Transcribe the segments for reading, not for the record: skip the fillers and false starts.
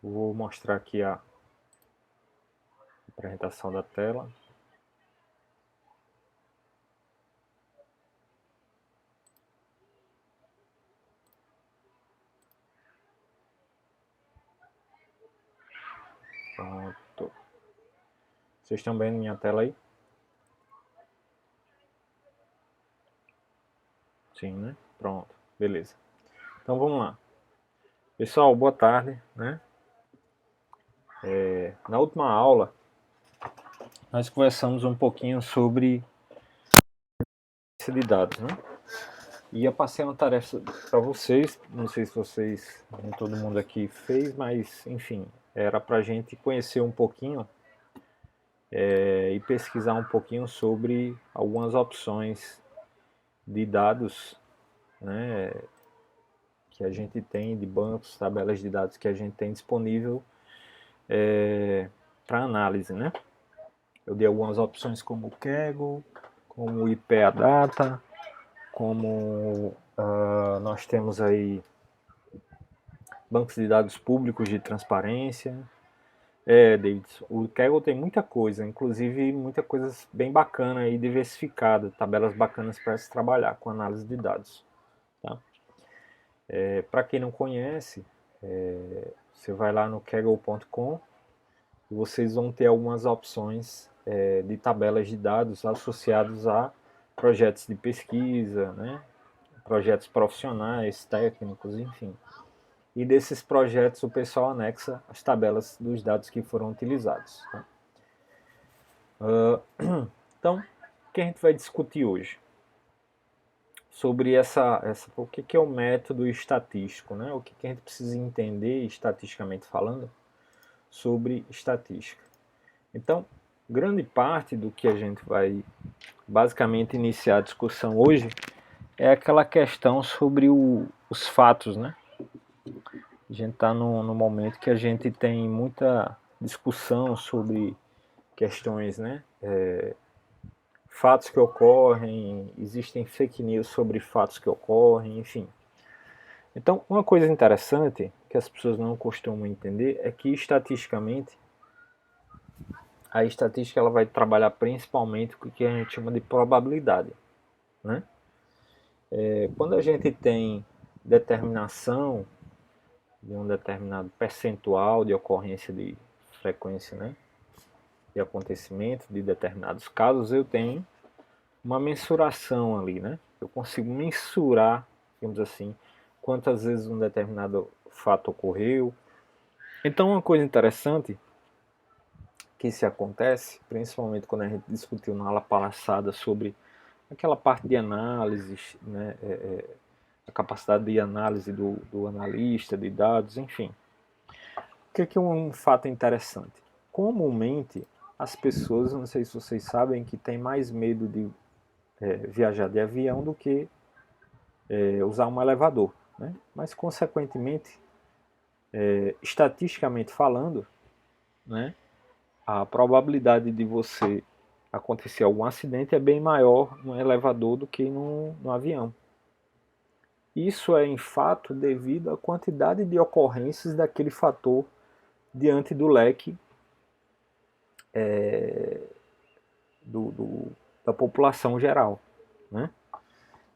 Vou mostrar aqui a apresentação da tela. Pronto. Vocês estão vendo minha tela aí? Sim, né? Pronto, beleza. Então vamos lá. Pessoal, boa tarde, né? Na última aula, nós conversamos um pouquinho sobre de dados, né? E eu passei uma tarefa para vocês, não sei se vocês, nem todo mundo aqui fez, mas enfim, era para a gente conhecer um pouquinho e pesquisar um pouquinho sobre algumas opções de dados, né, que a gente tem, de bancos, tabelas de dados que a gente tem disponível para análise, né? Eu dei algumas opções como o Kaggle, como o IPAdata, como nós temos aí bancos de dados públicos de transparência. David, o Kaggle tem muita coisa, inclusive muita coisa bem bacana e diversificada, tabelas bacanas para se trabalhar com análise de dados. Tá? Para quem não conhece, você vai lá no kaggle.com e vocês vão ter algumas opções de tabelas de dados associados a projetos de pesquisa, né? Projetos profissionais, técnicos, enfim. E desses projetos o pessoal anexa as tabelas dos dados que foram utilizados. Tá? Então, o que a gente vai discutir hoje? Sobre o que é o método estatístico, né? O que a gente precisa entender, estatisticamente falando, sobre estatística. Então, grande parte do que a gente vai basicamente iniciar a discussão hoje é aquela questão sobre os fatos, né? A gente está no momento que a gente tem muita discussão sobre questões, né? Fatos que ocorrem, existem fake news sobre fatos que ocorrem, enfim. Então, uma coisa interessante que as pessoas não costumam entender é que estatisticamente a estatística ela vai trabalhar principalmente com o que a gente chama de probabilidade, né? Quando a gente tem determinação de um determinado percentual de ocorrência de frequência, né, de acontecimento de determinados casos, eu tenho uma mensuração ali, né? Eu consigo mensurar, digamos assim, quantas vezes um determinado fato ocorreu. Então, uma coisa interessante que se acontece, principalmente quando a gente discutiu na aula passada sobre aquela parte de análise, né, a capacidade de análise do analista de dados, enfim. O que é um fato interessante? Comumente, as pessoas, não sei se vocês sabem, que têm mais medo de viajar de avião do que usar um elevador. Né? Mas, consequentemente, estatisticamente falando, né, a probabilidade de você acontecer algum acidente é bem maior no elevador do que no avião. Isso é, em fato, devido à quantidade de ocorrências daquele fator diante do leque da população geral. Né?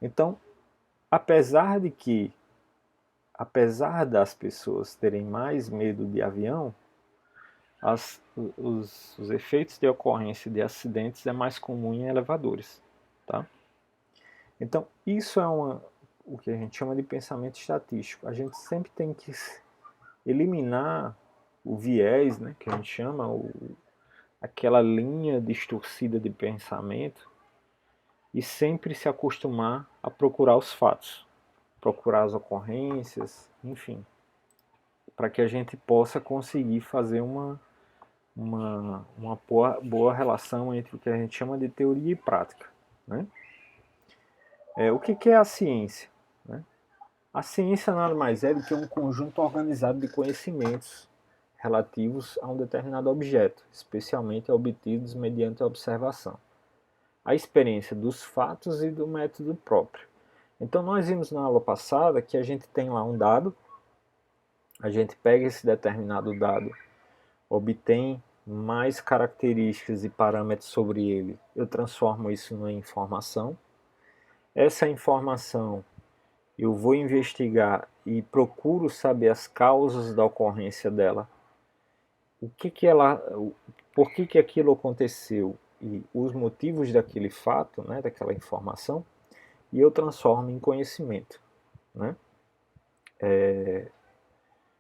Então, apesar das pessoas terem mais medo de avião, os efeitos de ocorrência de acidentes é mais comum em elevadores. Tá? Então, isso é o que a gente chama de pensamento estatístico. A gente sempre tem que eliminar o viés, né, que a gente chama, aquela linha distorcida de pensamento, e sempre se acostumar a procurar os fatos, procurar as ocorrências, enfim, para que a gente possa conseguir fazer uma boa relação entre o que a gente chama de teoria e prática. Né? O que é a ciência? Né? A ciência nada mais é do que um conjunto organizado de conhecimentos relativos a um determinado objeto, especialmente obtidos mediante a observação, a experiência dos fatos e do método próprio. Então nós vimos na aula passada que a gente tem lá um dado, a gente pega esse determinado dado, obtém mais características e parâmetros sobre ele, eu transformo isso numa informação. Essa informação eu vou investigar e procuro saber as causas da ocorrência dela. Por que aquilo aconteceu e os motivos daquele fato, né, daquela informação, e eu transformo em conhecimento, né?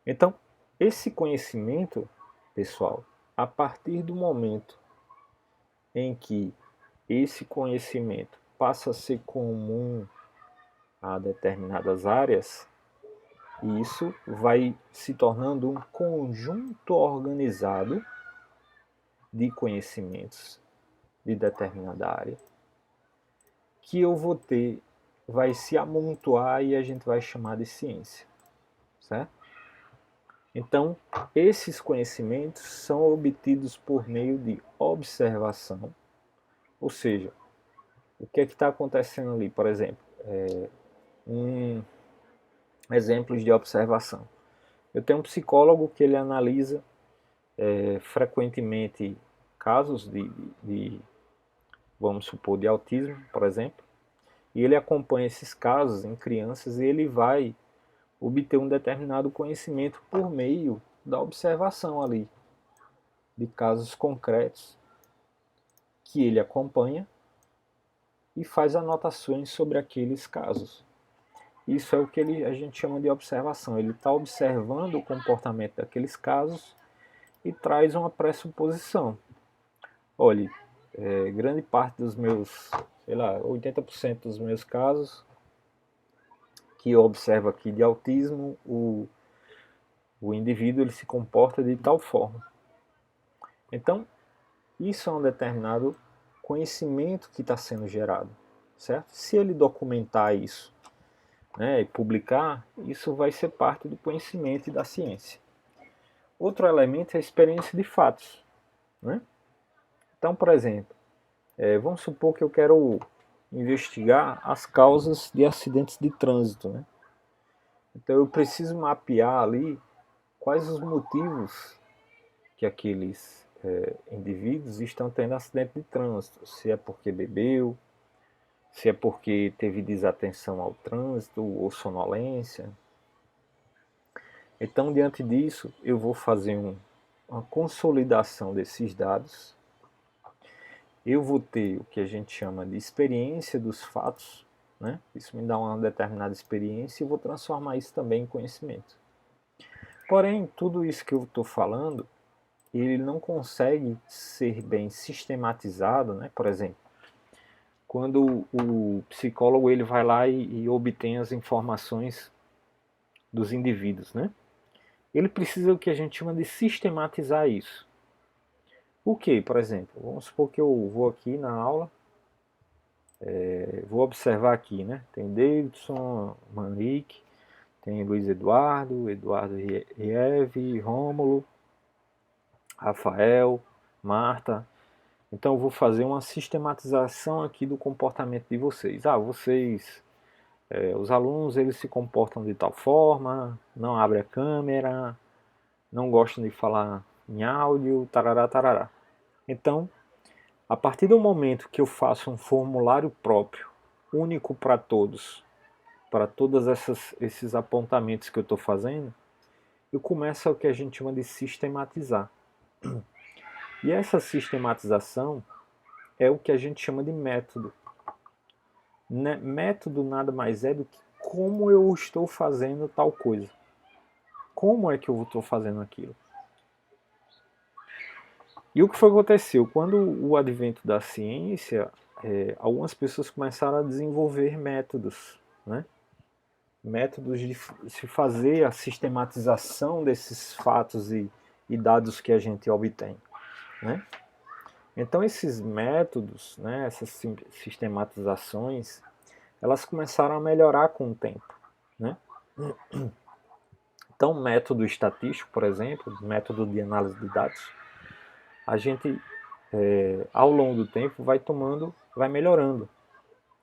Então, esse conhecimento, pessoal, a partir do momento em que esse conhecimento passa a ser comum a determinadas áreas, isso vai se tornando um conjunto organizado de conhecimentos de determinada área que eu vou ter, vai se amontoar e a gente vai chamar de ciência, certo? Então, esses conhecimentos são obtidos por meio de observação, ou seja, o que é que está acontecendo ali, por exemplo, exemplos de observação. Eu tenho um psicólogo que ele analisa frequentemente casos vamos supor, de autismo, por exemplo, e ele acompanha esses casos em crianças e ele vai obter um determinado conhecimento por meio da observação ali, de casos concretos que ele acompanha e faz anotações sobre aqueles casos. Isso é o que a gente chama de observação. Ele está observando o comportamento daqueles casos e traz uma pressuposição. Olhe, grande parte dos meus, 80% dos meus casos que eu observo aqui de autismo, o indivíduo ele se comporta de tal forma. Então, isso é um determinado conhecimento que está sendo gerado, certo? Se ele documentar isso, né, e publicar, isso vai ser parte do conhecimento e da ciência. Outro elemento é a experiência de fatos, né? Então, por exemplo, vamos supor que eu quero investigar as causas de acidentes de trânsito, né? Então eu preciso mapear ali quais os motivos que aqueles indivíduos estão tendo acidente de trânsito. Se é porque bebeu, se é porque teve desatenção ao trânsito ou sonolência. Então, diante disso, eu vou fazer uma consolidação desses dados. Eu vou ter o que a gente chama de experiência dos fatos, né? Isso me dá uma determinada experiência e vou transformar isso também em conhecimento. Porém, tudo isso que eu estou falando, ele não consegue ser bem sistematizado, né? Por exemplo, quando o psicólogo ele vai lá e obtém as informações dos indivíduos, né? Ele precisa o que a gente chama de sistematizar isso. O que, por exemplo? Vamos supor que eu vou aqui na aula, vou observar aqui, né? Tem Davidson, Manique, tem Luiz Eduardo, Eduardo Rieve, Rômulo, Rafael, Marta. Então eu vou fazer uma sistematização aqui do comportamento de vocês. Vocês, os alunos, eles se comportam de tal forma, não abrem a câmera, não gostam de falar em áudio, tarará, tarará. Então, a partir do momento que eu faço um formulário próprio, único para todos, para todos esses apontamentos que eu estou fazendo, eu começo o que a gente chama de sistematizar. E essa sistematização é o que a gente chama de método. Método nada mais é do que como eu estou fazendo tal coisa. Como é que eu estou fazendo aquilo? E o que foi que aconteceu? Quando o advento da ciência, algumas pessoas começaram a desenvolver métodos, né? Métodos de se fazer a sistematização desses fatos e dados que a gente obtém, né? Então esses métodos, né, essas sistematizações, elas começaram a melhorar com o tempo, né? Então método estatístico, por exemplo, método de análise de dados, a gente ao longo do tempo vai melhorando,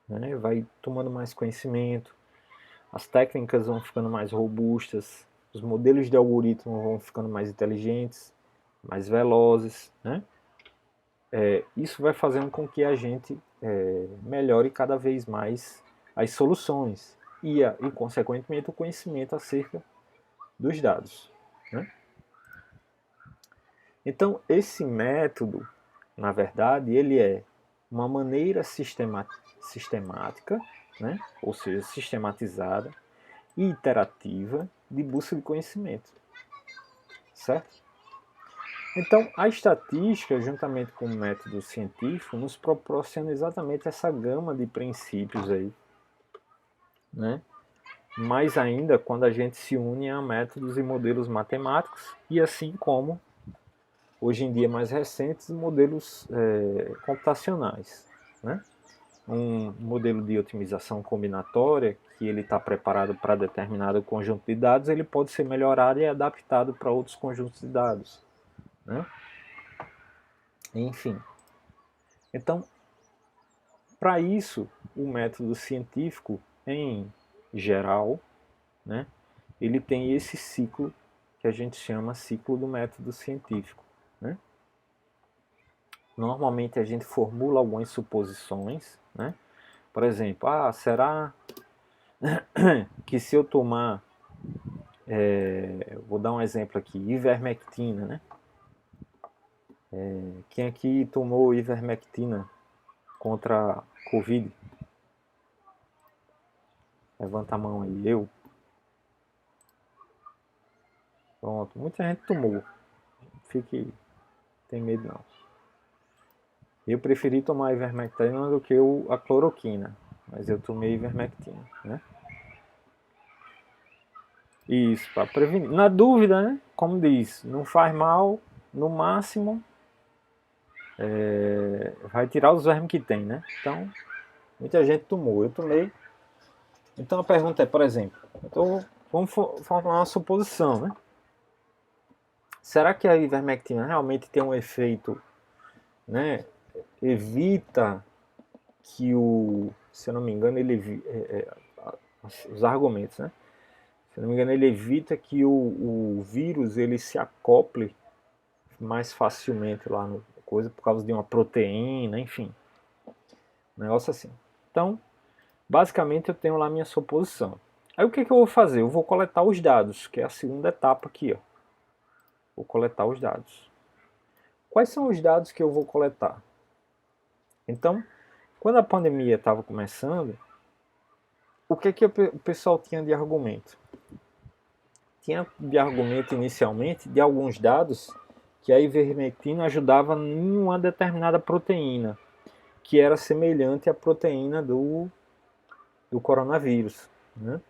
né? Vai tomando mais conhecimento, as técnicas vão ficando mais robustas, os modelos de algoritmo vão ficando mais inteligentes, mais velozes, né? Isso vai fazendo com que a gente melhore cada vez mais as soluções e, consequentemente, o conhecimento acerca dos dados, né? Então, esse método, na verdade, ele é uma maneira sistemática, né? Ou seja, sistematizada e iterativa de busca de conhecimento, certo? Então, a estatística, juntamente com o método científico, nos proporciona exatamente essa gama de princípios aí, né? Mais ainda quando a gente se une a métodos e modelos matemáticos e assim como, hoje em dia mais recentes, modelos computacionais, né? Um modelo de otimização combinatória, que ele está preparado para determinado conjunto de dados, ele pode ser melhorado e adaptado para outros conjuntos de dados, né? Enfim. Então, para isso, o método científico, em geral, né, ele tem esse ciclo que a gente chama ciclo do método científico, né? Normalmente a gente formula algumas suposições, né? Por exemplo, será que se eu tomar, vou dar um exemplo aqui, ivermectina, né? Quem aqui tomou ivermectina contra a Covid? Levanta a mão aí. Eu? Pronto, muita gente tomou. Fique, tem medo não. Eu preferi tomar ivermectina do que a cloroquina, mas eu tomei ivermectina, né? Isso, para prevenir. Na dúvida, né? Como diz, não faz mal, no máximo vai tirar os vermes que tem, né? Então, muita gente tomou, eu tomei. Então a pergunta é, por exemplo, vamos formar uma suposição, né? Será que a ivermectina realmente tem um efeito, né? Evita que se eu não me engano, os argumentos, né? Se eu não me engano, ele evita que o vírus ele se acople mais facilmente lá no coisa por causa de uma proteína, enfim, um negócio assim. Então, basicamente eu tenho lá minha suposição. Aí o que eu vou fazer? Eu vou coletar os dados, que é a segunda etapa aqui, ó. Vou coletar os dados. Quais são os dados que eu vou coletar? Então, quando a pandemia estava começando, o que o pessoal tinha de argumento? Tinha de argumento inicialmente de alguns dados que a ivermectina ajudava em uma determinada proteína, que era semelhante à proteína do coronavírus, né?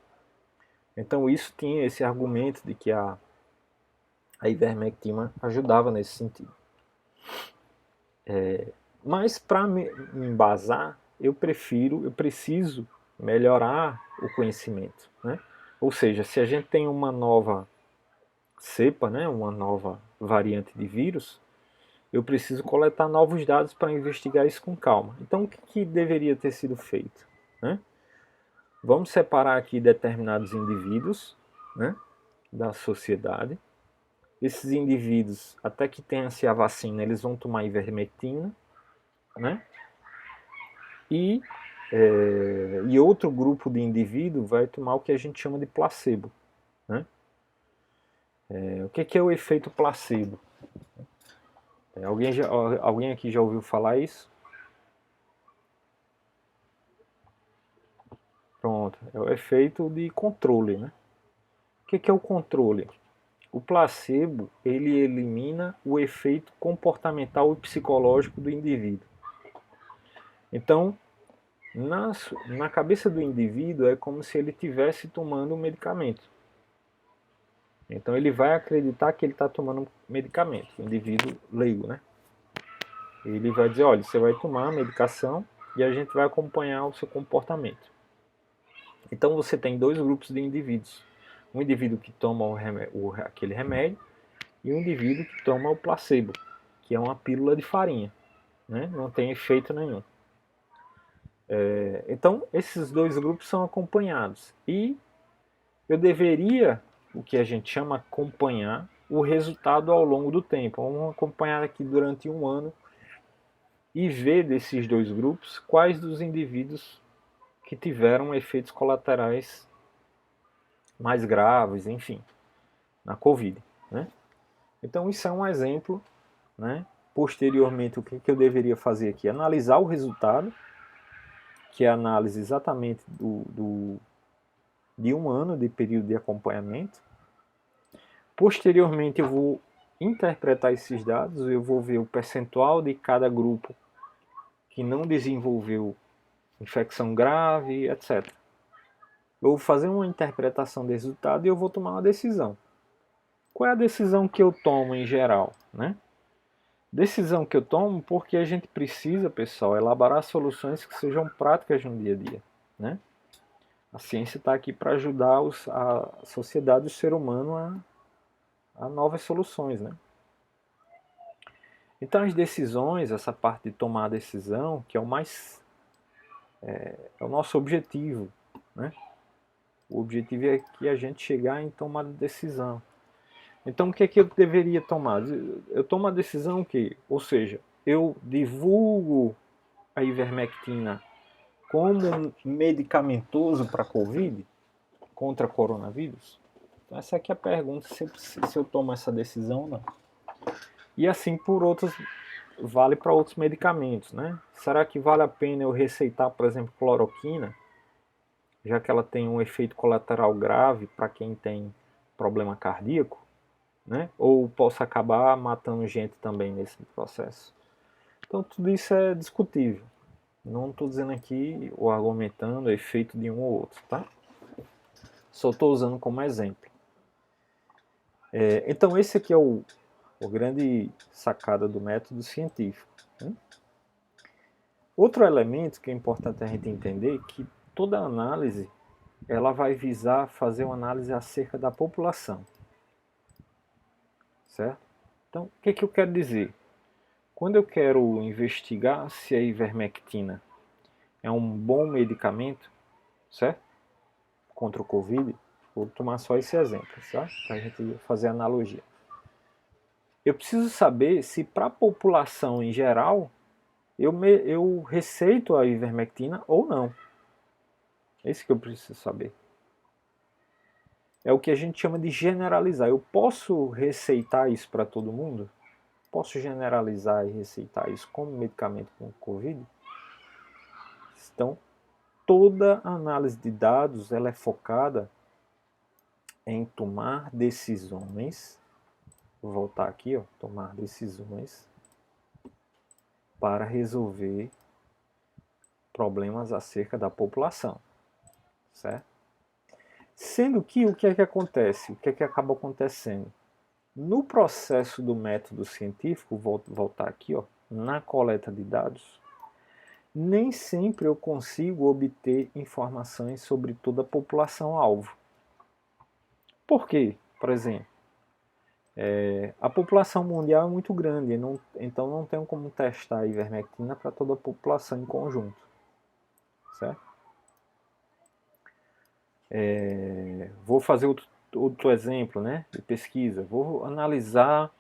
Então isso tinha esse argumento de que a ivermectina ajudava nesse sentido. Mas para me embasar, eu preciso melhorar o conhecimento, né? Ou seja, se a gente tem uma nova cepa, né, uma nova variante de vírus, eu preciso coletar novos dados para investigar isso com calma. Então, o que deveria ter sido feito, né? Vamos separar aqui determinados indivíduos, né, da sociedade. Esses indivíduos, até que tenha-se a vacina, eles vão tomar ivermectina, né? E outro grupo de indivíduo vai tomar o que a gente chama de placebo, né? O que é o efeito placebo? Alguém aqui já ouviu falar isso? Pronto, é o efeito de controle, né? O que é o controle? O placebo, ele elimina o efeito comportamental e psicológico do indivíduo. Então, na cabeça do indivíduo é como se ele estivesse tomando um medicamento. Então ele vai acreditar que ele está tomando um medicamento, o indivíduo leigo, né? Ele vai dizer, olha, você vai tomar a medicação e a gente vai acompanhar o seu comportamento. Então você tem dois grupos de indivíduos. Um indivíduo que toma aquele remédio e um indivíduo que toma o placebo, que é uma pílula de farinha, né? Não tem efeito nenhum. Então esses dois grupos são acompanhados e eu deveria o que a gente chama acompanhar o resultado ao longo do tempo. Vamos acompanhar aqui durante um ano e ver desses dois grupos quais dos indivíduos que tiveram efeitos colaterais mais graves, enfim, na Covid, né? Então isso é um exemplo, né? Posteriormente, o que eu deveria fazer aqui? Analisar o resultado, que é a análise exatamente de um ano de período de acompanhamento. Posteriormente, eu vou interpretar esses dados, eu vou ver o percentual de cada grupo que não desenvolveu infecção grave, etc. Eu vou fazer uma interpretação desse resultado e eu vou tomar uma decisão. Qual é a decisão que eu tomo em geral, né? Decisão que eu tomo porque a gente precisa, pessoal, elaborar soluções que sejam práticas no dia a dia, né? A ciência está aqui para ajudar a sociedade e o ser humano a novas soluções, né? Então as decisões, essa parte de tomar a decisão, que é o nosso objetivo, né? O objetivo é que a gente chegar em tomar decisão. Então o que é que eu deveria tomar? Eu tomo a decisão que, ou seja, eu divulgo a ivermectina como um medicamentoso para a Covid, contra coronavírus? Então essa aqui é a pergunta, se eu tomo essa decisão ou não. E assim por outros, vale para outros medicamentos, né? Será que vale a pena eu receitar, por exemplo, cloroquina, já que ela tem um efeito colateral grave para quem tem problema cardíaco, né? Ou posso acabar matando gente também nesse processo? Então tudo isso é discutível. Não estou dizendo aqui ou argumentando o efeito de um ou outro, tá? Só estou usando como exemplo. Então esse aqui é o grande sacada do método científico, né? Outro elemento que é importante a gente entender é que toda análise ela vai visar fazer uma análise acerca da população, certo? Então, o que eu quero dizer? Quando eu quero investigar se a ivermectina é um bom medicamento, certo? Contra o Covid, vou tomar só esse exemplo, certo? Para a gente fazer analogia. Eu preciso saber se para a população em geral eu receito a ivermectina ou não. É isso que eu preciso saber. É o que a gente chama de generalizar. Eu posso receitar isso para todo mundo? Posso generalizar e receitar isso como medicamento com Covid? Então, toda análise de dados ela é focada em tomar decisões. Vou voltar aqui, ó, tomar decisões para resolver problemas acerca da população, certo? Sendo que o que é que acontece? O que é que acaba acontecendo? No processo do método científico, vou voltar aqui, ó, na coleta de dados, nem sempre eu consigo obter informações sobre toda a população-alvo. Por quê? Por exemplo, a população mundial é muito grande, então não tenho como testar a ivermectina para toda a população em conjunto, certo? Vou fazer outro exemplo, né, de pesquisa. Vou analisar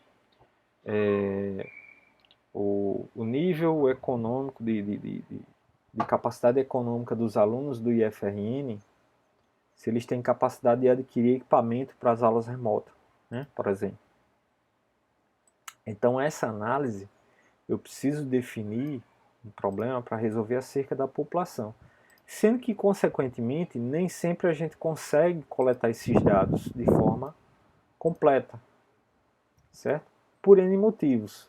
o nível econômico de capacidade econômica dos alunos do IFRN, se eles têm capacidade de adquirir equipamento para as aulas remotas, né, por exemplo. Então essa análise eu preciso definir um problema para resolver acerca da população. Sendo que, consequentemente, nem sempre a gente consegue coletar esses dados de forma completa, certo? Por N motivos.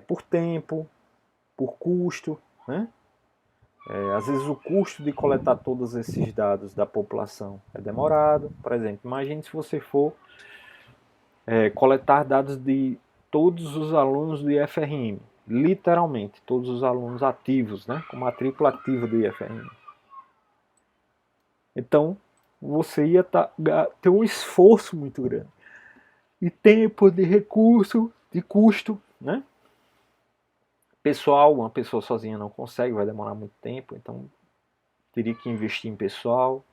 Por tempo, por custo, né? Às vezes o custo de coletar todos esses dados da população é demorado. Por exemplo, imagine se você for coletar dados de todos os alunos do IFRN, literalmente, todos os alunos ativos, né? Com matrícula ativa do IFRN. Então, você ia ter um esforço muito grande. E tempo, de recurso, de custo, né? Pessoal, uma pessoa sozinha não consegue, vai demorar muito tempo, então teria que investir em pessoal.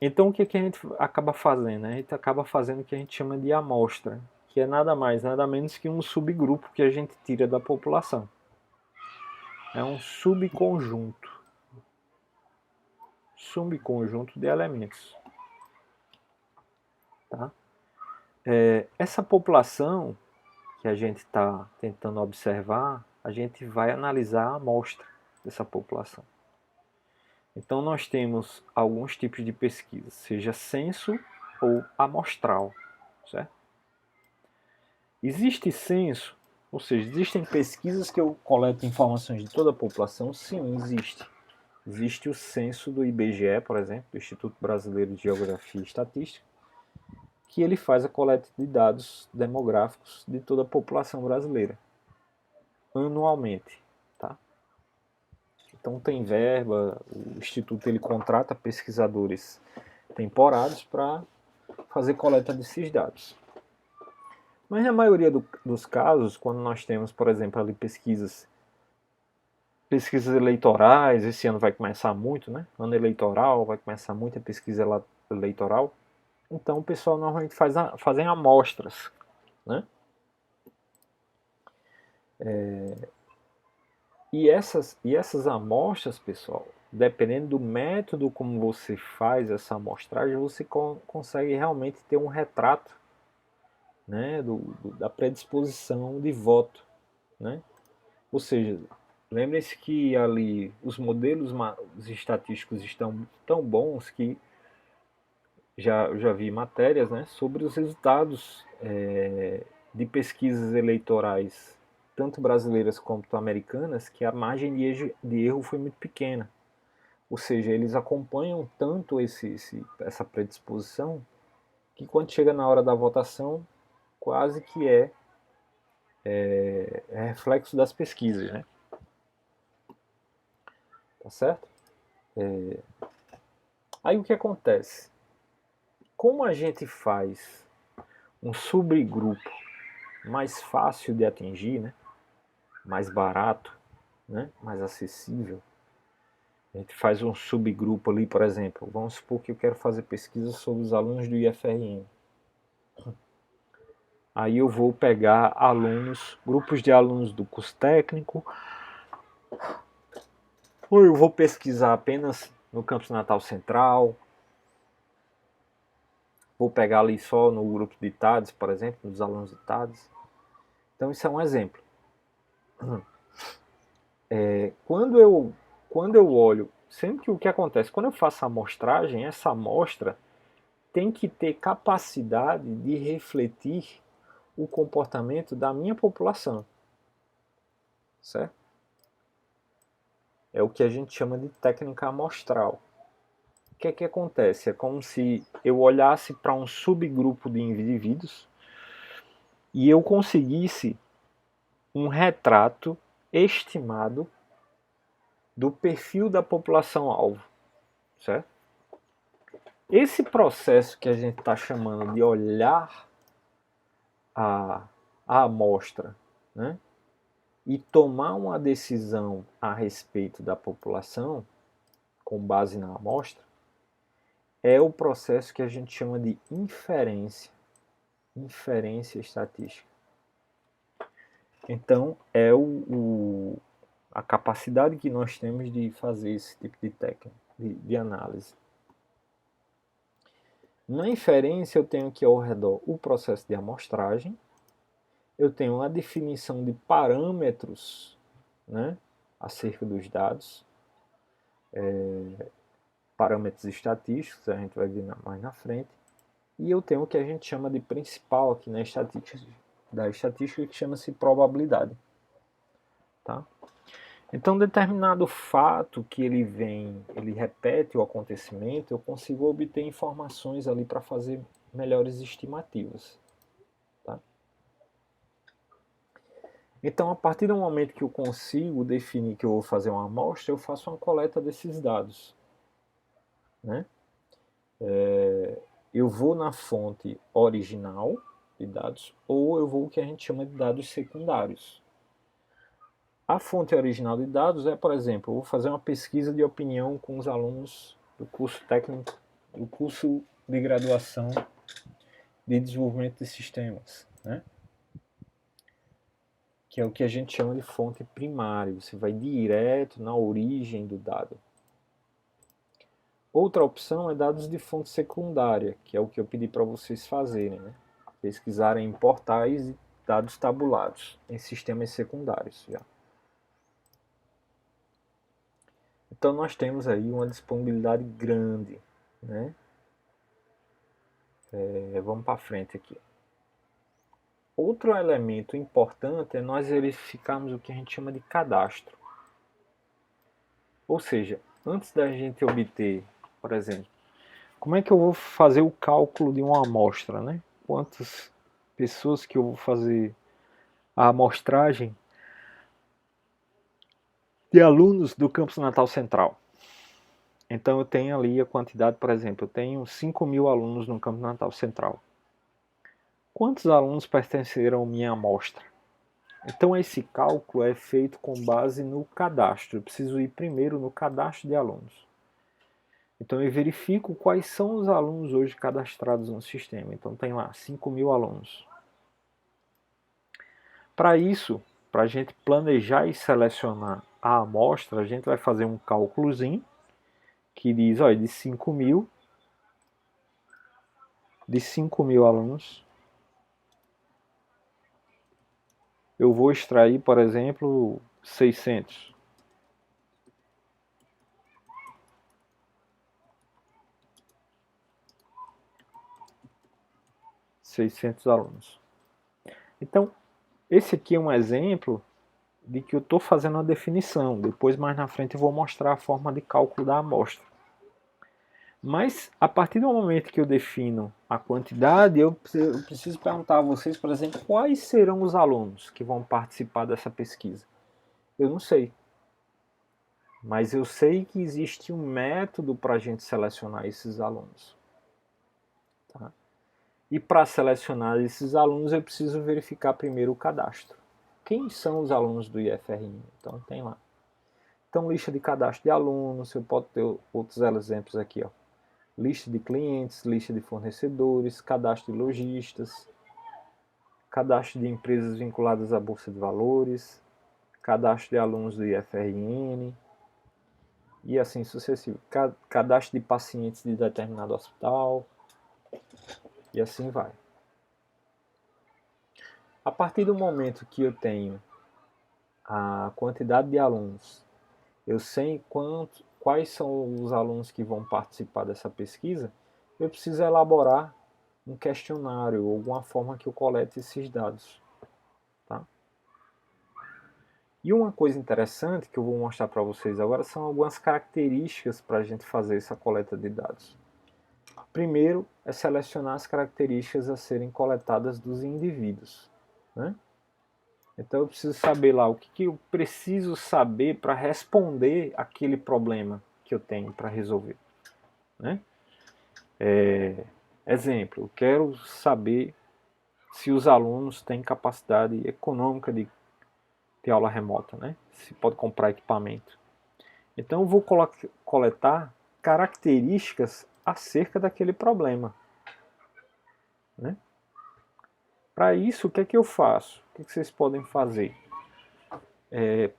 Então o que, que a gente acaba fazendo? A gente acaba fazendo o que a gente chama de amostra, que é nada mais, nada menos que um subgrupo que a gente tira da população. É um subconjunto de elementos. Tá? Essa população que a gente está tentando observar, a gente vai analisar a amostra dessa população. Então nós temos alguns tipos de pesquisa, seja censo ou amostral, certo? Existe censo, ou seja, existem pesquisas que eu coleto informações de toda a população? Sim, existe. Existe o censo do IBGE, por exemplo, do Instituto Brasileiro de Geografia e Estatística, que ele faz a coleta de dados demográficos de toda a população brasileira, anualmente. Tá? Então tem verba, o Instituto ele contrata pesquisadores temporários para fazer coleta desses dados. Mas na maioria dos casos, quando nós temos, por exemplo, ali pesquisas eleitorais, esse ano vai começar muito, né? Ano eleitoral, vai começar muita pesquisa eleitoral. Então o pessoal normalmente fazem amostras, né? E essas amostras, pessoal, dependendo do método como você faz essa amostragem, você consegue realmente ter um retrato, né, da predisposição de voto, né? Ou seja, lembre-se que ali os modelos estatísticos estão tão bons que já vi matérias, né, sobre os resultados de pesquisas eleitorais, tanto brasileiras quanto americanas, que a margem de erro foi muito pequena. Ou seja, eles acompanham tanto essa predisposição que quando chega na hora da votação, quase que é reflexo das pesquisas, né? Tá certo? Aí o que acontece? Como a gente faz um subgrupo mais fácil de atingir, né? Mais barato, né? Mais acessível, a gente faz um subgrupo ali, por exemplo, vamos supor que eu quero fazer pesquisa sobre os alunos do IFRN. Aí eu vou pegar grupos de alunos do curso técnico, ou eu vou pesquisar apenas no campus Natal Central, vou pegar ali só no grupo de TADES, por exemplo, dos alunos de TADES. Então isso é um exemplo. Quando eu olho, sempre que o que acontece, quando eu faço a amostragem, essa amostra tem que ter capacidade de refletir o comportamento da minha população, certo? É o que a gente chama de técnica amostral. O que é que acontece? É como se eu olhasse para um subgrupo de indivíduos e eu conseguisse um retrato estimado do perfil da população-alvo, certo? Esse processo que a gente está chamando de olhar a amostra, né, e tomar uma decisão a respeito da população, com base na amostra, é o processo que a gente chama de inferência estatística. Então, é a capacidade que nós temos de fazer esse tipo de técnica, de análise. Na inferência, eu tenho aqui ao redor o processo de amostragem, eu tenho a definição de parâmetros, né, acerca dos dados, parâmetros estatísticos, a gente vai ver mais na frente, e eu tenho o que a gente chama de principal aqui na estatística que chama-se probabilidade. Tá? Então, determinado fato que ele repete o acontecimento, eu consigo obter informações ali para fazer melhores estimativas. Tá? Então, a partir do momento que eu consigo definir que eu vou fazer uma amostra, eu faço uma coleta desses dados. Né? Eu vou na fonte original de dados ou eu vou o que a gente chama de dados secundários. A fonte original de dados é, por exemplo, eu vou fazer uma pesquisa de opinião com os alunos do curso técnico do curso de graduação de desenvolvimento de sistemas, né? Que é o que a gente chama de fonte primária. Você vai direto na origem do dado. Outra opção é dados de fonte secundária, que é o que eu pedi para vocês fazerem, né? Pesquisarem em portais e dados tabulados em sistemas secundários. Já. Então nós temos aí uma disponibilidade grande, né? Vamos para frente aqui. Outro elemento importante é nós verificarmos o que a gente chama de cadastro. Ou seja, antes da gente obter, por exemplo, como é que eu vou fazer o cálculo de uma amostra, né? Quantas pessoas que eu vou fazer a amostragem de alunos do campus Natal Central. Então eu tenho ali a quantidade, por exemplo, eu tenho 5.000 alunos no campus Natal Central. Quantos alunos pertenceram à minha amostra? Então esse cálculo é feito com base no cadastro. Eu preciso ir primeiro no cadastro de alunos. Então eu verifico quais são os alunos hoje cadastrados no sistema. Então tem lá 5.000 alunos. Para isso, para a gente planejar e selecionar a amostra, a gente vai fazer um cálculozinho que diz, olha, de 5.000 alunos, eu vou extrair, por exemplo, 600. Alunos. Então, esse aqui é um exemplo de que eu estou fazendo a definição. Depois, mais na frente, eu vou mostrar a forma de cálculo da amostra. Mas, a partir do momento que eu defino a quantidade, eu preciso perguntar a vocês, por exemplo, quais serão os alunos que vão participar dessa pesquisa. Eu não sei. Mas eu sei que existe um método para a gente selecionar esses alunos. Tá? E para selecionar esses alunos, eu preciso verificar primeiro o cadastro. Quem são os alunos do IFRN? Então, tem lá. Então, lista de cadastro de alunos, eu posso ter outros exemplos aqui. Ó. Lista de clientes, lista de fornecedores, cadastro de lojistas, cadastro de empresas vinculadas à Bolsa de Valores, cadastro de alunos do IFRN, e assim sucessivo. Cadastro de pacientes de determinado hospital, e assim vai. A partir do momento que eu tenho a quantidade de alunos, eu sei quais são os alunos que vão participar dessa pesquisa, eu preciso elaborar um questionário ou alguma forma que eu colete esses dados. Tá? E uma coisa interessante que eu vou mostrar para vocês agora são algumas características para a gente fazer essa coleta de dados. Primeiro é selecionar as características a serem coletadas dos indivíduos. Né? Então eu preciso saber lá o que eu preciso saber para responder aquele problema que eu tenho para resolver. Né? Exemplo, eu quero saber se os alunos têm capacidade econômica de ter aula remota, né? Se pode comprar equipamento. Então eu vou coletar características acerca daquele problema. Né? Para isso, o que é que eu faço? O que, é que vocês podem fazer?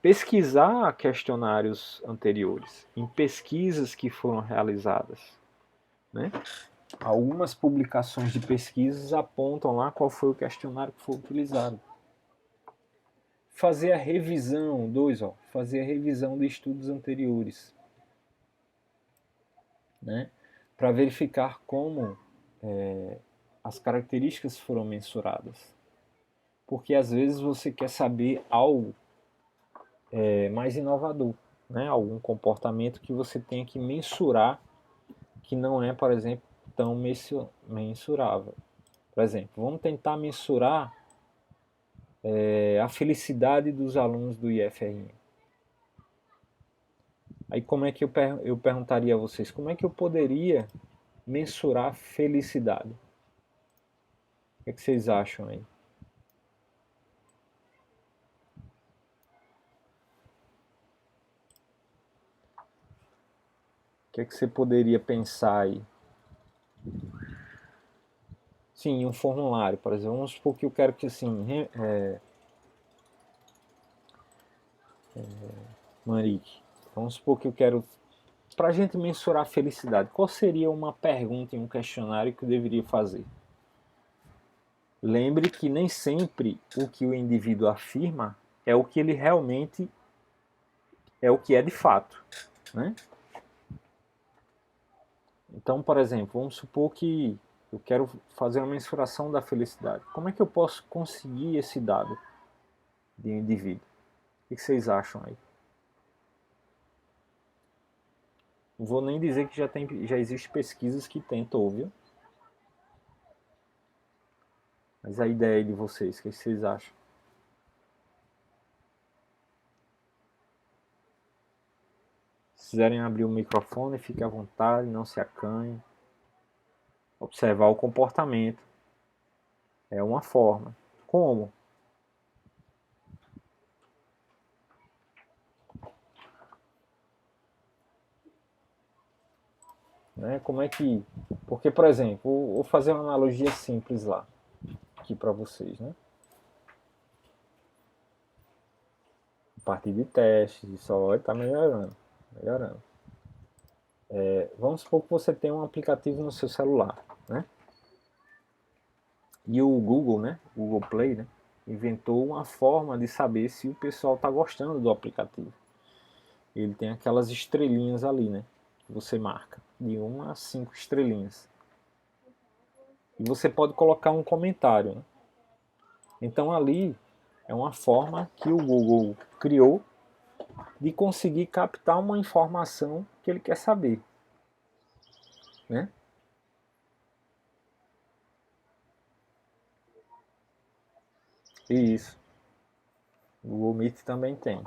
Pesquisar questionários anteriores, em pesquisas que foram realizadas. Né? Algumas publicações de pesquisas apontam lá qual foi o questionário que foi utilizado. Fazer a revisão, fazer a revisão de estudos anteriores. Né? Para verificar como as características foram mensuradas. Porque às vezes você quer saber algo mais inovador, né? Algum comportamento que você tenha que mensurar, que não é, por exemplo, tão mensurável. Por exemplo, vamos tentar mensurar a felicidade dos alunos do IFRN. Aí como é que eu perguntaria a vocês, como é que eu poderia mensurar felicidade? O que, é que vocês acham aí? O que é que você poderia pensar aí? Sim, um formulário, por exemplo. Vamos supor que eu quero que, assim, Marique, vamos supor que eu quero, para a gente mensurar a felicidade, qual seria uma pergunta em um questionário que eu deveria fazer? Lembre que nem sempre o que o indivíduo afirma é o que ele realmente é o que é de fato, né? Então, por exemplo, vamos supor que eu quero fazer uma mensuração da felicidade. Como é que eu posso conseguir esse dado de um indivíduo? O que vocês acham aí? Não vou nem dizer que já existe pesquisas que tentam, viu? Mas a ideia de vocês, o que vocês acham? Se quiserem abrir o microfone, fique à vontade, não se acanhe. Observar o comportamento é uma forma. Como? Né? Como é que... Porque, por exemplo, vou fazer uma analogia simples lá, aqui para vocês, né? A partir de testes, isso está melhorando, melhorando. Vamos supor que você tem um aplicativo no seu celular, né? E o Google, né? O Google Play, né? Inventou uma forma de saber se o pessoal está gostando do aplicativo. Ele tem aquelas estrelinhas ali, né? Que você marca, de 1 a 5 estrelinhas. E você pode colocar um comentário, né? Então ali é uma forma que o Google criou de conseguir captar uma informação que ele quer saber, né? E isso, o Google Meet também tem.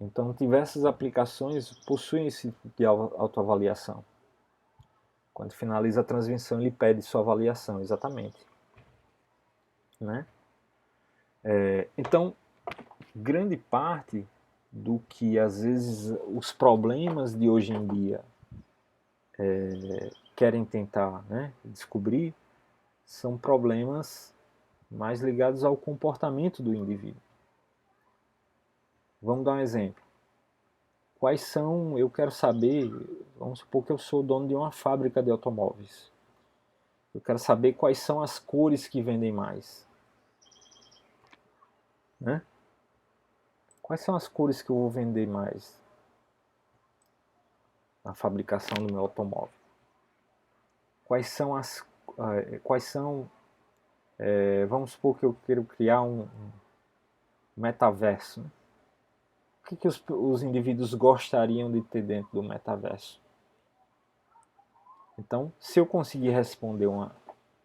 Então, diversas aplicações possuem esse tipo de autoavaliação. Quando finaliza a transmissão, ele pede sua avaliação, exatamente. Né? Então, grande parte do que, às vezes, os problemas de hoje em dia querem tentar, né, descobrir, são problemas mais ligados ao comportamento do indivíduo. Vamos dar um exemplo. Quais são, eu quero saber, vamos supor que eu sou dono de uma fábrica de automóveis. Eu quero saber quais são as cores que vendem mais. Né? Quais são as cores que eu vou vender mais na fabricação do meu automóvel? Quais são vamos supor que eu quero criar um metaverso. Né? O que os indivíduos gostariam de ter dentro do metaverso? Então, se eu conseguir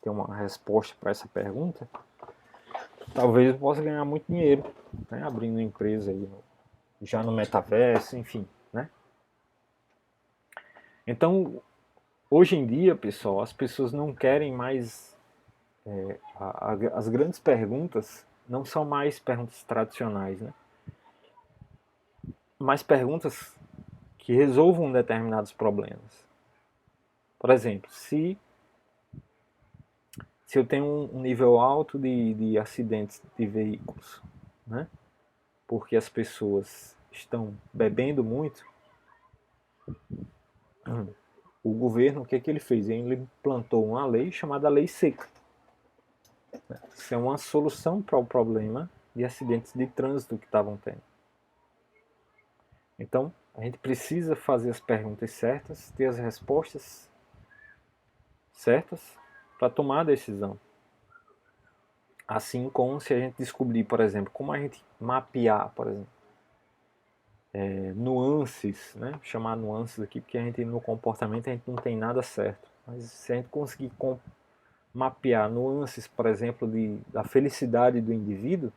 ter uma resposta para essa pergunta, talvez eu possa ganhar muito dinheiro, né? Abrindo uma empresa aí, já no metaverso, enfim, né? Então, hoje em dia, pessoal, as pessoas não querem mais as grandes perguntas não são mais perguntas tradicionais, né? Mas perguntas que resolvam determinados problemas. Por exemplo, se eu tenho um nível alto de acidentes de veículos, né? Porque as pessoas estão bebendo muito, o governo, o que é que ele fez? Ele implantou uma lei chamada Lei Seca. Isso é uma solução para o problema de acidentes de trânsito que estavam tendo. Então, a gente precisa fazer as perguntas certas, ter as respostas certas para tomar a decisão. Assim como se a gente descobrir, por exemplo, como a gente mapear, por exemplo, nuances, né? Chamar nuances aqui, porque a gente no comportamento a gente não tem nada certo. Mas se a gente conseguir mapear nuances, por exemplo, da felicidade do indivíduo,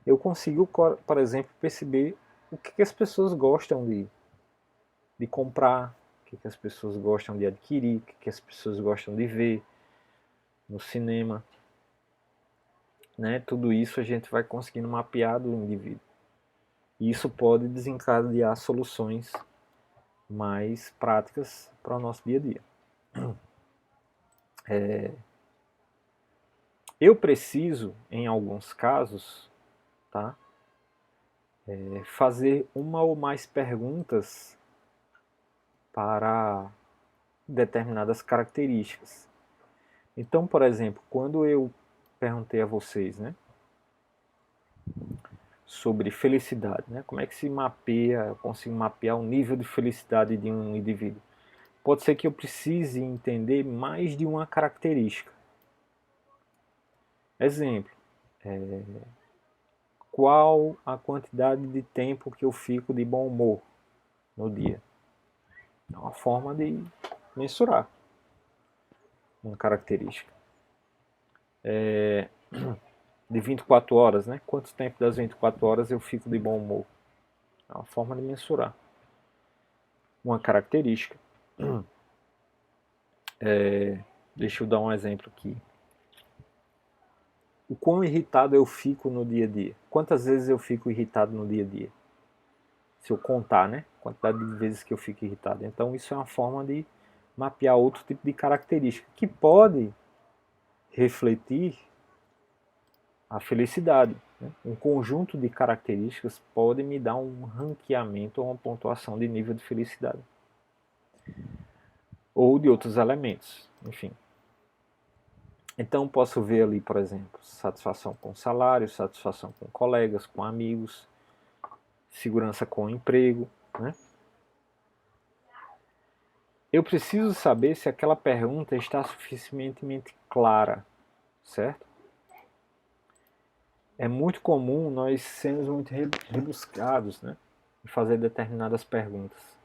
eu consigo, por exemplo, perceber o que as pessoas gostam de comprar, o que as pessoas gostam de adquirir, o que as pessoas gostam de ver no cinema. Né? Tudo isso a gente vai conseguindo mapear do indivíduo. E isso pode desencadear soluções mais práticas para o nosso dia a dia. Eu preciso, em alguns casos, tá, fazer uma ou mais perguntas para determinadas características. Então, por exemplo, quando eu perguntei a vocês, né, sobre felicidade, né, como é que se mapeia, eu consigo mapear o nível de felicidade de um indivíduo? Pode ser que eu precise entender mais de uma característica. Exemplo, qual a quantidade de tempo que eu fico de bom humor no dia? É uma forma de mensurar uma característica. De 24 horas, né? Quanto tempo das 24 horas eu fico de bom humor? É uma forma de mensurar uma característica. Deixa eu dar um exemplo aqui. O quão irritado eu fico no dia a dia? Quantas vezes eu fico irritado no dia a dia? Se eu contar, né? Quantidade de vezes que eu fico irritado. Então isso é uma forma de mapear outro tipo de característica que pode refletir a felicidade. Né? Um conjunto de características pode me dar um ranqueamento ou uma pontuação de nível de felicidade. Ou de outros elementos, enfim. Então posso ver ali, por exemplo, satisfação com salário, satisfação com colegas, com amigos, segurança com o emprego, né? Eu preciso saber se aquela pergunta está suficientemente clara, certo? É muito comum nós sermos muito rebuscados, né, em fazer determinadas perguntas.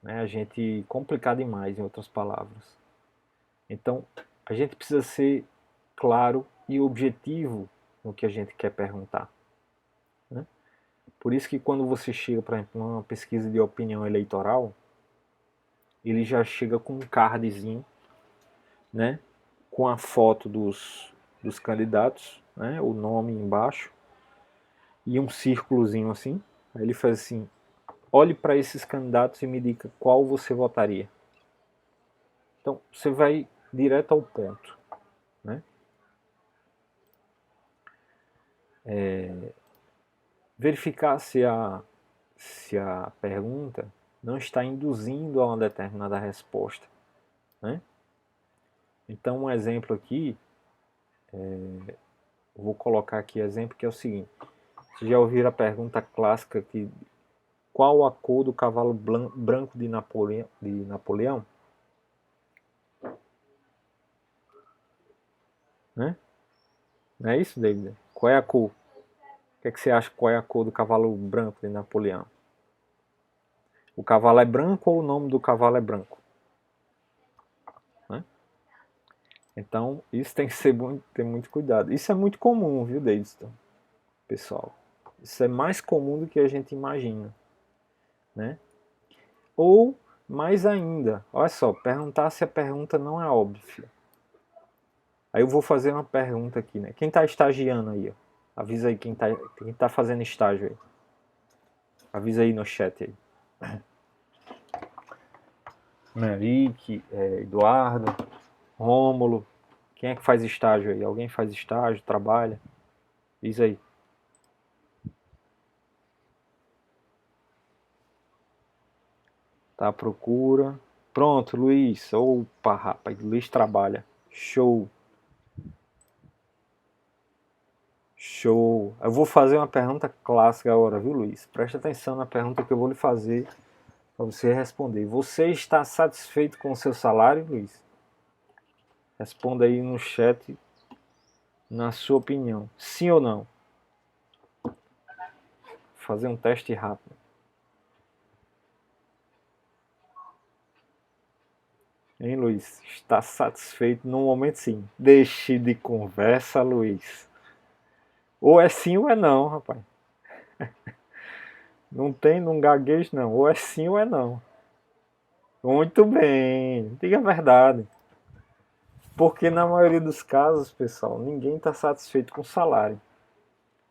Né? A gente complicar demais, em outras palavras. Então, a gente precisa ser claro e objetivo no que a gente quer perguntar. Né? Por isso que quando você chega, por exemplo, numa pesquisa de opinião eleitoral, ele já chega com um cardzinho, né, com a foto dos candidatos, né, o nome embaixo, e um círculozinho assim. Aí ele faz assim: olhe para esses candidatos e me diga qual você votaria. Então, você vai direto ao ponto. Né? Verificar se a pergunta não está induzindo a uma determinada resposta. Né? Então, um exemplo aqui, vou colocar aqui exemplo que é o seguinte. Vocês já ouviram a pergunta clássica que qual a cor do cavalo branco de Napoleão? Né? Não é isso, David? Qual é a cor? O que é que você acha qual é a cor do cavalo branco de Napoleão? O cavalo é branco ou o nome do cavalo é branco? Né? Então, isso tem que ter muito cuidado. Isso é muito comum, viu, Davidson? Pessoal. Isso é mais comum do que a gente imagina. Né? Ou, mais ainda, olha só, perguntar se a pergunta não é óbvia. Aí eu vou fazer uma pergunta aqui, né? Quem está estagiando aí? Ó? Avisa aí quem tá fazendo estágio aí. Avisa aí no chat aí. Marique, Eduardo, Rômulo. Quem é que faz estágio aí? Alguém faz estágio, trabalha? Diz aí. Tá à procura. Pronto, Luiz. Opa, rapaz, Luiz trabalha. Show. Show. Eu vou fazer uma pergunta clássica agora, viu, Luiz? Presta atenção na pergunta que eu vou lhe fazer para você responder. Você está satisfeito com o seu salário, Luiz? Responda aí no chat, na sua opinião. Sim ou não? Vou fazer um teste rápido. Hein, Luiz? Está satisfeito no momento sim. Deixe de conversa, Luiz. Ou é sim ou é não, rapaz. Não gaguejo não. Ou é sim ou é não. Muito bem. Diga a verdade. Porque na maioria dos casos, pessoal, ninguém está satisfeito com o salário.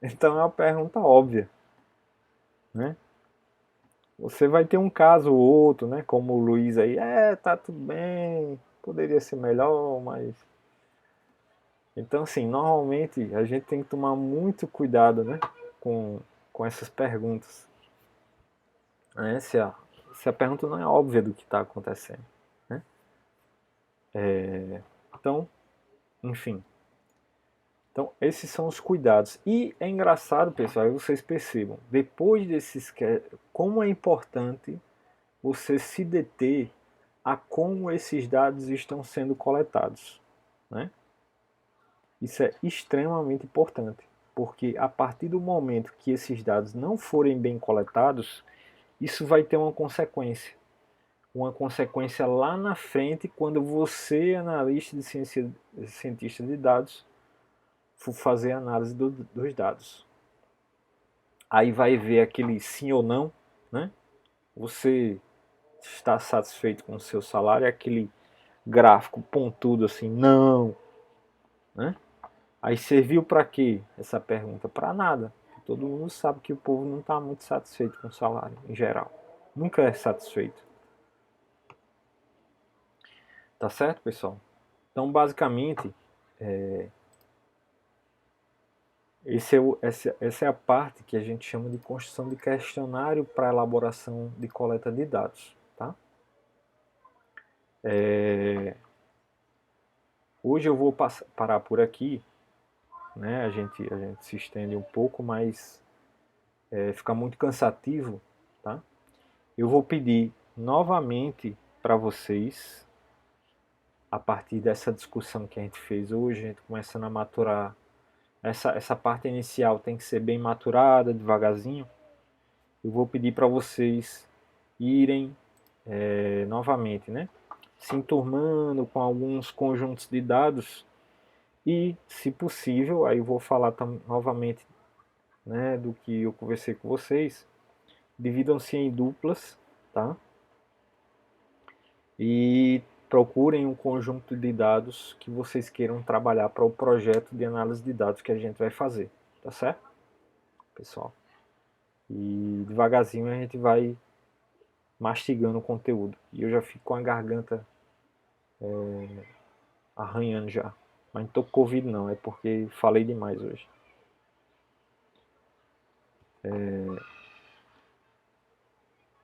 Então é uma pergunta óbvia, né? Você vai ter um caso ou outro, né? Como o Luiz aí, tá tudo bem, poderia ser melhor, mas Então, assim, normalmente a gente tem que tomar muito cuidado, né, com essas perguntas, né, se a pergunta não é óbvia do que está acontecendo, né? Então, enfim. Então, esses são os cuidados. E é engraçado, pessoal, aí vocês percebam, depois desses, como é importante você se deter a como esses dados estão sendo coletados, né? Isso é extremamente importante, porque a partir do momento que esses dados não forem bem coletados, isso vai ter uma consequência lá na frente quando você, analista de cientista de dados, for fazer a análise dos dados. Aí vai ver aquele sim ou não, né? Você está satisfeito com o seu salário, aquele gráfico pontudo assim, não, né? Aí serviu para quê essa pergunta? Para nada. Todo mundo sabe que o povo não está muito satisfeito com o salário, em geral. Nunca é satisfeito. Tá certo, pessoal? Então, basicamente, essa é a parte que a gente chama de construção de questionário para elaboração de coleta de dados. Tá? Hoje eu vou parar por aqui. Né? A gente se estende um pouco, mas fica muito cansativo. Tá? Eu vou pedir novamente para vocês, a partir dessa discussão que a gente fez hoje, a gente começando a maturar. Essa parte inicial tem que ser bem maturada, devagarzinho. Eu vou pedir para vocês irem novamente, né? Se enturmando com alguns conjuntos de dados e, se possível, aí eu vou falar novamente, né, do que eu conversei com vocês. Dividam-se em duplas, tá? E procurem um conjunto de dados que vocês queiram trabalhar para o projeto de análise de dados que a gente vai fazer, tá certo, pessoal? E devagarzinho a gente vai mastigando o conteúdo. E eu já fico com a garganta arranhando já. Mas não tô com Covid não, é porque falei demais hoje.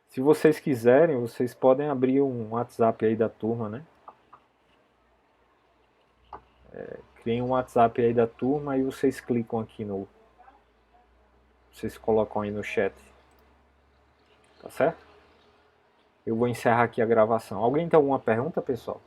Se vocês quiserem, vocês podem abrir um WhatsApp aí da turma, né? Criem um WhatsApp aí da turma e vocês clicam aqui no... Vocês colocam aí no chat. Tá certo? Eu vou encerrar aqui a gravação. Alguém tem alguma pergunta, pessoal?